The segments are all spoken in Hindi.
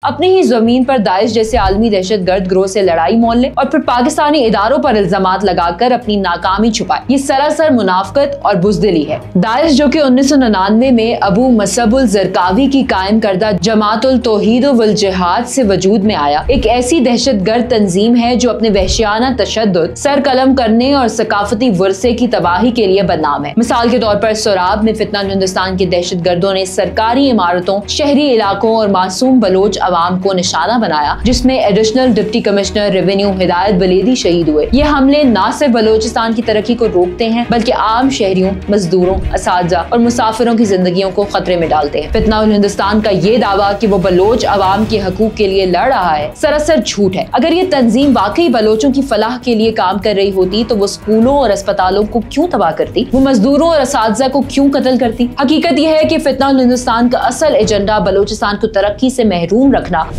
अपनी ही जमीन पर दाइश जैसे आलमी दहशत गर्द गिरोह से लड़ाई मोल ले और फिर पाकिस्तानी इदारों पर इल्जामात लगाकर अपनी नाकामी छुपाए। ये सरासर मुनाफकत और बुज़दिली है। दाइश जो कि 1999 में अबू मसअबुल ज़रकावी की कायम करदा जमातुल तौहीद वल जिहाद से वजूद में आया, एक ऐसी दहशत गर्द तंजीम है जो अपने वहशियाना तशद्दुद, सर कलम करने और सकाफती वर्से की तबाही के लिए बदनाम है। मिसाल के तौर पर सोराब में फितना हिंदुस्तान के दहशत गर्दों ने सरकारी इमारतों, शहरी इलाकों और मासूम बलोच अवाम को निशाना बनाया, जिसमें एडिशनल डिप्टी कमिश्नर रेवेन्यू हिदायत बलेदी शहीद हुए। ये हमले न सिर्फ बलोचिस्तान की तरक्की को रोकते हैं बल्कि आम शहरियों, मजदूरों, असातिज़ा और मुसाफिरों की जिंदगियों को खतरे में डालते हैं। फितना हिंदुस्तान का ये दावा कि वो बलोच अवाम के हकूक के लिए लड़ रहा है सरासर झूठ है। अगर ये तंजीम वाकई बलोचों की फलाह के लिए काम कर रही होती तो वो स्कूलों और अस्पतालों को क्यों तबाह करती, वो मजदूरों और असातिज़ा को क्यों कत्ल करती। हकीकत यह है कि फितना हिंदुस्तान का असल एजेंडा बलोचिस्तान को तरक्की से महरूम रखना,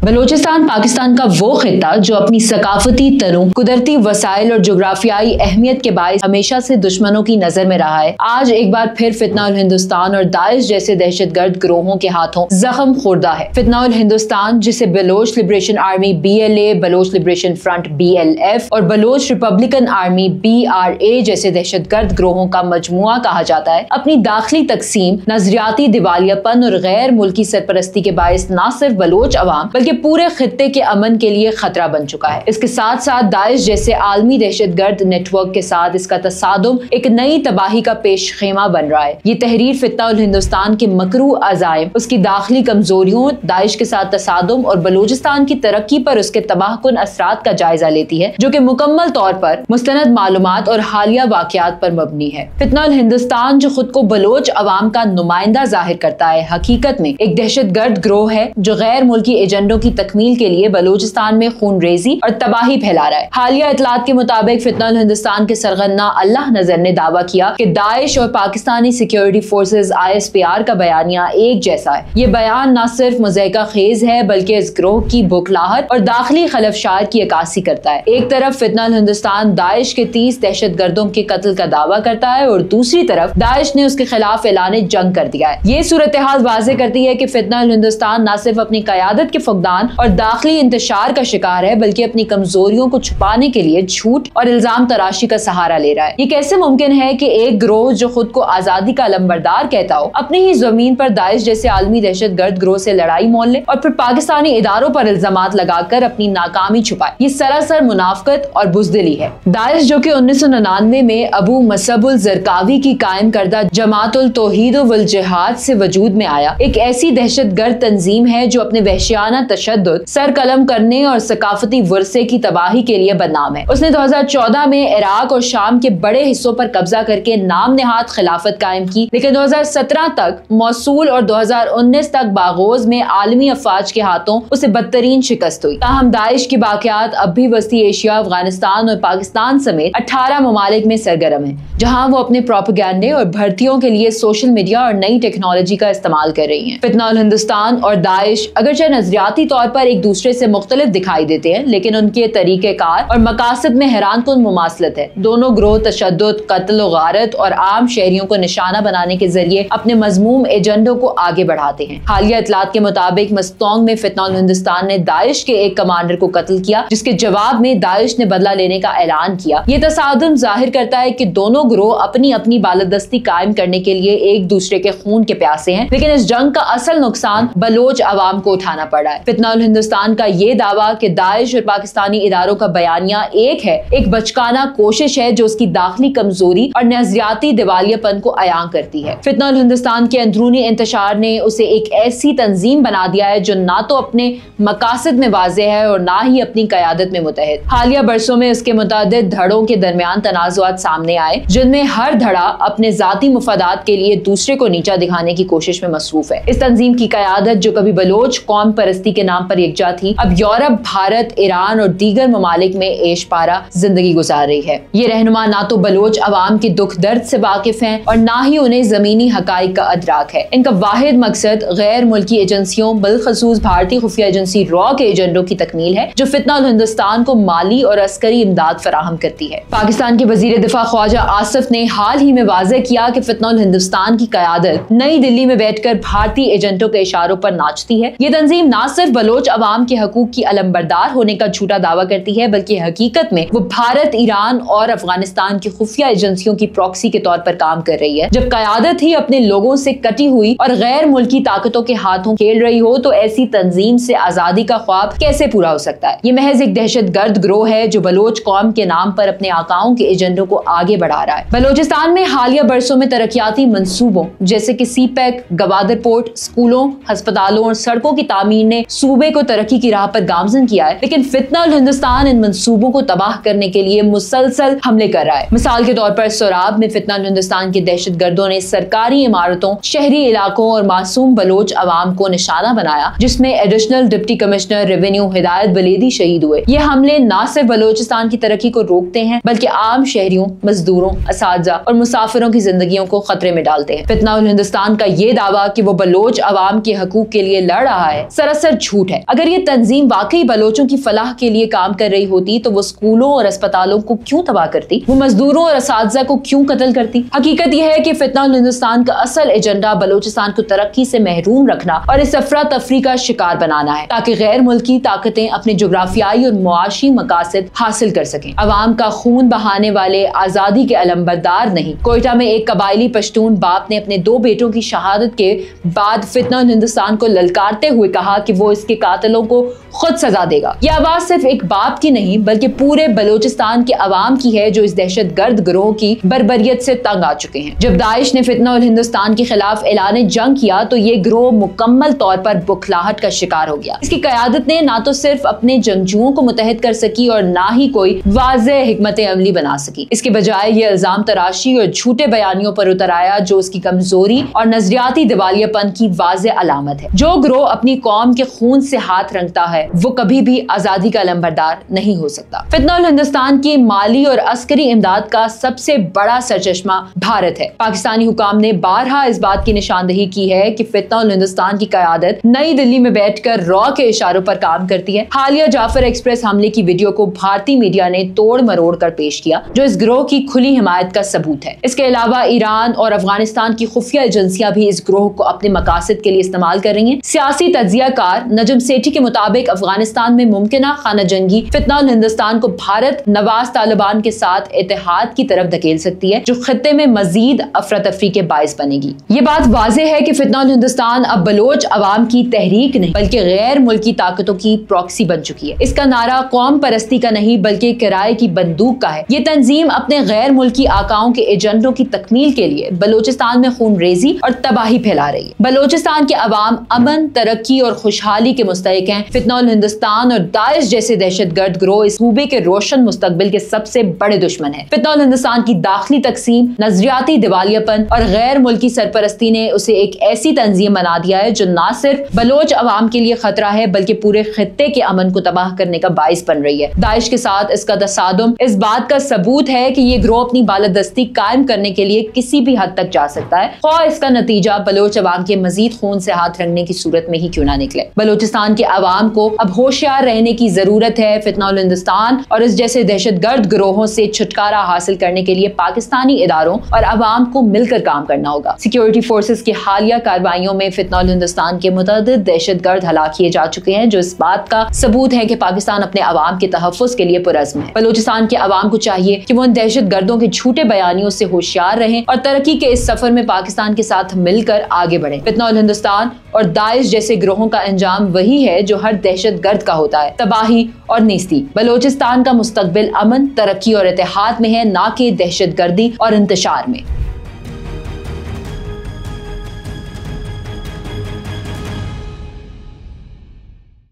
बलोचिस्तान पाकिस्तान का वो खित्ता जो अपनी सकाफती तनु, कुदरती वसाइल और जोग्राफियाई अहमियत के बायस हमेशा से दुश्मनों की नजर में रहा है, आज एक बार फिर फितना हिंदुस्तान और दाइश जैसे दहशतगर्द गिरोहों के हाथों जख्म खुर्दा है। फितना हिंदुस्तान, जिसे Baloch liberation army BLA, Baloch liberation front BLF और बलोच रिपब्लिकन आर्मी BRA जैसे दहशतगर्द गिरोहों का मजमुआ कहा जाता है, अपनी दाखिली तकसीम, नजरियाती दिवालियापन और गैर मुल्की सरपरस्ती के बायस न सिर्फ बलोच अवाम बल्कि पूरे खित्ते के अमन के लिए खतरा बन चुका है। इसके साथ साथ दाइश जैसे आलमी दहशतगर्द नेटवर्क के साथ इसका तसादुम एक नई तबाही का पेश खेमा बन रहा है। ये तहरीर फितना हिंदुस्तान के मकरू अज़ाइम, उसकी दाखिली कमजोरियों, दाइश के साथ तसादुम और बलूचिस्तान की तरक्की पर उसके तबाहकुन असरात का जायजा लेती है, जो कि मुकम्मल तौर पर मुस्तनद मालूमात और हालिया वाक़यात पर मबनी है। फितना हिंदुस्तान, जो खुद को बलोच अवाम का नुमाइंदा जाहिर करता है, हकीकत में एक दहशतगर्द गिरोह है जो गैर मुल्की एजेंडों की तकमील के लिए बलूचिस्तान में खूनरेजी और तबाही फैला रहा है। हालिया इतलात के मुताबिक फितना हिंदुस्तान के सरगना अल्लाह नजर ने दावा किया कि दाइश और पाकिस्तानी सिक्योरिटी फोर्सेस ISPR का बयानिया एक जैसा है। ये बयान न सिर्फ मुज़ैका खेज है बल्कि इस गिरोह की बुखलाहट और दाखिली खलफशार की अक्कासी करता है। एक तरफ फितना हिंदुस्तान दाइश के 30 दहशत गर्दों के कत्ल का दावा करता है और दूसरी तरफ दाइश ने उसके खिलाफ ऐलान जंग कर दिया है। ये सूरत हाल वाज़ेह करती है कि फितना हिंदुस्तान न सिर्फ अपनी क़यादत के फुकदान और दाखिली इंतशार का शिकार है बल्कि अपनी कमजोरियों को छुपाने के लिए झूठ और इल्जाम तराशी का सहारा ले रहा है। ये कैसे मुमकिन है कि एक गिरोह जो खुद को आजादी का अलंबरदार कहता हो, अपनी ही जमीन पर दाइश जैसे आलमी दहशत गर्द गिरोह से लड़ाई मोल ले और फिर पाकिस्तानी इदारों पर इल्जामात लगाकर अपनी नाकामी छुपाए। ये सरासर मुनाफकत और बुज़दिली है। दाइश जो कि 1999 में अबू मसअबुल ज़रकावी की कायम करदा जमातुल तौहीद वल जिहाद से वजूद में आया, एक ऐसी दहशत गर्द तंजीम है जो अपने वहशियाना तशद्दुद, सर कलम करने और सकाफती वर्से की तबाही के लिए बदनाम है। उसने 2014 में इराक और शाम के बड़े हिस्सों पर कब्जा करके नाम नेहाद खिलाफत कायम की, लेकिन 2017 तक मौसूल और 2019 तक बागोज में आलमी अफवाज के हाथों उसे बदतरीन शिकस्त हुई। ताहम दाइश की बाक़ियात अब भी वस्ती एशिया, अफगानिस्तान और पाकिस्तान समेत 18 ममालिक में सरगर्म है, जहाँ वो अपने प्रोपेगेंडे और भर्तियों के लिए सोशल मीडिया और नई टेक्नोलॉजी का इस्तेमाल कर रही है। फितना हिंदुस्तान और दाइश अगरचे नजरियाती तौर पर एक दूसरे से मुख्तलिफ दिखाई देते हैं, लेकिन उनके तरीक़ेकार और मकासद में हैरानकुन मुमासलत है। दोनों गिरोह तशद्दुद, कत्ल व गारत और आम शहरियों को निशाना बनाने के जरिए अपने मजमूम एजेंडों को आगे बढ़ाते हैं। हालिया इतलात के मुताबिक मस्तोंग में फितना हिंदुस्तान ने दाइश के एक कमांडर को कत्ल किया, जिसके जवाब में दाइश ने बदला लेने का ऐलान किया। ये तसादुम जाहिर करता है कि दोनों गिरोह अपनी अपनी बालदस्ती कायम करने के लिए एक दूसरे के खून के प्यासे हैं, लेकिन इस जंग का असल नुकसान बलोच अवाम को उठाना पड़ा है। फितना हिंदुस्तान का ये दावा कि दाइश और पाकिस्तानी इदारों का बयानिया एक है, एक बचकाना कोशिश है जो उसकी दाखिली कमजोरी और नजरियाती दिवालियापन को अयां करती है। फितना हिंदुस्तान के अंदरूनी इंतशार ने उसे एक ऐसी तंजीम बना दिया है जो ना तो अपने मकासद में वाज़ेह है और ना ही अपनी क़यादत में मुतहद। हालिया बरसों में उसके मुतादिद धड़ों के दरमियान तनाज़ुआत सामने आए, जिनमें हर धड़ा अपने जाती मुफादात के लिए दूसरे को नीचा दिखाने की कोशिश में मसरूफ है। इस तंजीम की क़यादत, जो कभी बलोच कौम परस्ती के नाम पर यकजा थी, अब यूरोप, भारत, ईरान और दीगर ममालिक में ऐशपारा जिंदगी गुजार रही है। ये रहनुमा ना तो बलोच अवाम के दुख दर्द से वाकिफ हैं और ना ही उन्हें जमीनी हकाइक का अदराक है। इनका वाहिद मकसद गैर मुल्की एजेंसियों, बिलखसूस भारतीय खुफिया एजेंसी रॉ के एजेंडों की तकमील है, जो फितना उल हिंदुस्तान को माली और अस्करी इमदाद फराहम करती है। पाकिस्तान के वजीर दिफा ख्वाजा आसिफ ने हाल ही में वाज़ेह किया कि फितना उल हिंदुस्तान की क़यादत नई दिल्ली में बैठकर भारतीय एजेंटों के इशारों पर नाचती है। ये तंजीम न सिर्फ बलोच अवाम के हकूक की अलमबरदार होने का झूठा दावा करती है, बल्कि हकीकत में वो भारत, ईरान और अफगानिस्तान की खुफिया एजेंसियों की प्रॉक्सी के तौर पर काम कर रही है। जब क़यादत ही अपने लोगों से कटी हुई और गैर मुल्की ताकतों के हाथों खेल रही हो, तो ऐसी तंजीम से आजादी का ख्वाब कैसे पूरा हो सकता है? ये महज एक दहशत गर्द गिरोह है जो बलोच कौम के नाम पर अपने आकाओं के एजेंडों को आगे बढ़ा रहा है। बलोचिस्तान में हालिया बरसों में तरक्याती मंसूबों जैसे कि सीपैक, गवादर पोर्ट, स्कूलों, अस्पतालों और सड़कों की तामीर ने सूबे को तरक्की की राह पर गामजन किया है, लेकिन फितना उल हिंदुस्तान इन मंसूबों को तबाह करने के लिए मुसलसल हमले कर रहा है। मिसाल के तौर पर सोराब में फितना उल हिंदुस्तान के दहशत गर्दों ने सरकारी इमारतों, शहरी इलाकों और मासूम बलोच अवाम को निशाना बनाया, जिसमें एडिशनल डिप्टी कमिश्नर रेवेन्यू हिदायत बलेदी शहीद हुए। ये हमले न सिर्फ बलोचिस्तान की तरक्की को रोकते हैं, बल्कि आम शहरियों, मजदूरों, असातिज़ा और मुसाफिरों की जिंदगियों को खतरे में डालते हैं। फितना उल हिंदुस्तान का ये दावा कि वो बलोच अवाम के हकूक के लिए लड़ रहा है सरासर झूठ है। अगर ये तंजीम वाकई बलोचों की फलाह के लिए काम कर रही होती तो वो स्कूलों और अस्पतालों को क्यों तबाह करती, वो मजदूरों और असातिज़ा को क्यों कत्ल करती? हकीकत यह है कि फितना उल हिंदुस्तान का असल एजेंडा बलोचिस्तान को तरक्की से महरूम रखना और इस अफरा तफरी का शिकार बनाना है, ताकि गैर मुल्की ताकतें अपने जोग्राफियाई और मुआशी मकासद हासिल कर सकें। अवाम का खून बहाने वाले आजादी के अलमबरदार नहीं। कोयटा में एक कबायली पश्तून बाप ने अपने 2 बेटों की शहादत के बाद फितना उल हिंदुस्तान को ललकारते हुए कहा कि वो इसके कातिलों को खुद सजा देगा। यह आवाज सिर्फ एक बाप की नहीं, बल्कि पूरे बलोचिस्तान के अवाम की है, जो इस दहशत गर्द गिरोह की बर्बरियत से तंग आ चुके हैं। जब दाइश ने फितना उल हिंदुस्तान के खिलाफ ऐलान जंग किया तो ये गिरोह मुकम्मल तौर पर बुखलाहट का शिकार हो गया। इसकी क़यादत ने ना तो सिर्फ अपने जंगजुओं को मुतहद कर सकी और ना ही कोई वाज़ेह हिकमत अमली बना सकी। इसके बजाय ये इल्जाम तराशी और झूठे बयानियों पर उतर आया, जो उसकी कमजोरी और नजरियाती दिवालियापन की वाज़ेह अलामत है। जो गिरोह अपनी कौम के खून से हाथ रंगता है, वो कभी भी आजादी का अलमबरदार नहीं हो सकता। फितना उल हिंदुस्तान की माली और अस्करी इमदाद का सबसे बड़ा सरचश्मा भारत है। पाकिस्तानी हुकाम ने बारहा इस बात की निशानदही की है कि फितना उल हिंदुस्तान की क़यादत नई दिल्ली में बैठकर रॉ के इशारों पर काम करती है। हालिया जाफर एक्सप्रेस हमले की वीडियो को भारतीय मीडिया ने तोड़ मरोड़ कर पेश किया, जो इस गिरोह की खुली हिमायत का सबूत है। इसके अलावा ईरान और अफगानिस्तान की खुफिया एजेंसियां भी इस गिरोह को अपने मकासद के लिए इस्तेमाल कर रही हैं। सियासी तज्जियाकार नजम सेठी के मुताबिक अफगानिस्तान में मुमकिना खाना जंगी फितना उल हिंदुस्तान को भारत नवाज तालिबान के साथ इत्तेहाद की तरफ धकेल सकती है, जो खित्ते में मजीद अफरा तफरी के बाइस बनेगी। ये बात वाज़ेह है कि फितना उल हिंदुस्तान अब बलोच अवाम की तहरीक नहीं, बल्कि गैर मुल्की ताकतों की प्रॉक्सी बन चुकी है। इसका नारा कौम परस्ती का नहीं, बल्कि किराए की बंदूक का है। ये तंजीम अपने गैर मुल्की आकाओं के एजेंडों की तकमील के लिए बलोचिस्तान में खून रेजी और तबाही फैला रही है। बलोचिस्तान के अवाम अमन, तरक्की और खुशहाली के मुस्तहिक हैं। फितना उल हिंदुस्तान और दाइश जैसे दहशतगर्द गिरोह इस सूबे के रोशन मुस्तकबिल के सबसे बड़े दुश्मन है। फितना उल हिंदुस्तान की दाखिली तकसीम, नजरियाती दिवालियापन और गैर मुल्की सरपरस्ती ने उसे एक ऐसी तंजीम बना दिया है जो न सिर्फ बलोच अवाम के लिए खतरा है, बल्कि पूरे खित्ते के अमन को तबाह करने का बाइस बन रही है। दाइश के साथ इसका तसादुम इस बात का सबूत है कि ये गिरोह अपनी बालादस्ती कायम करने के लिए किसी भी हद तक जा सकता है, ख्वाह इसका नतीजा बलोच अवाम के मजीद खून से हाथ रंगने की सूरत में ही क्यों ना निकले। बलोचिस्तान के अवाम को अब होशियार रहने की जरूरत है। फितना उल हिंदुस्तान और इस जैसे दहशतगर्द गिरोहों से छुटकारा हासिल करने के लिए पाकिस्तानी इदारों और अवाम को मिलकर काम करना होगा। सिक्योरिटी फोर्सेस की हालिया कार्रवाइयों में फितना उल हिंदुस्तान के मुतअद्दिद दहशतगर्द हलाक किए जा चुके हैं, जो इस बात का सबूत है कि पाकिस्तान अपने अवाम के तहफ़्फ़ुज़ के लिए पुरज़्म है। बलोचिस्तान के अवाम को चाहिए कि वो उन दहशतगर्दों के झूठे बयानियों से होशियार रहें और तरक्की के इस सफर में पाकिस्तान के साथ मिलकर आगे बढ़ें। फितना उल हिंदुस्तान और दाइश जैसे गिरोहों का अंजाम वही है जो हर दहशतगर्द का होता है, तबाही और नेस्ती। बलोचिस्तान का मुस्तकबिल अमन, तरक्की और इत्तेहाद में है, ना कि दहशतगर्दी और इंतशार में।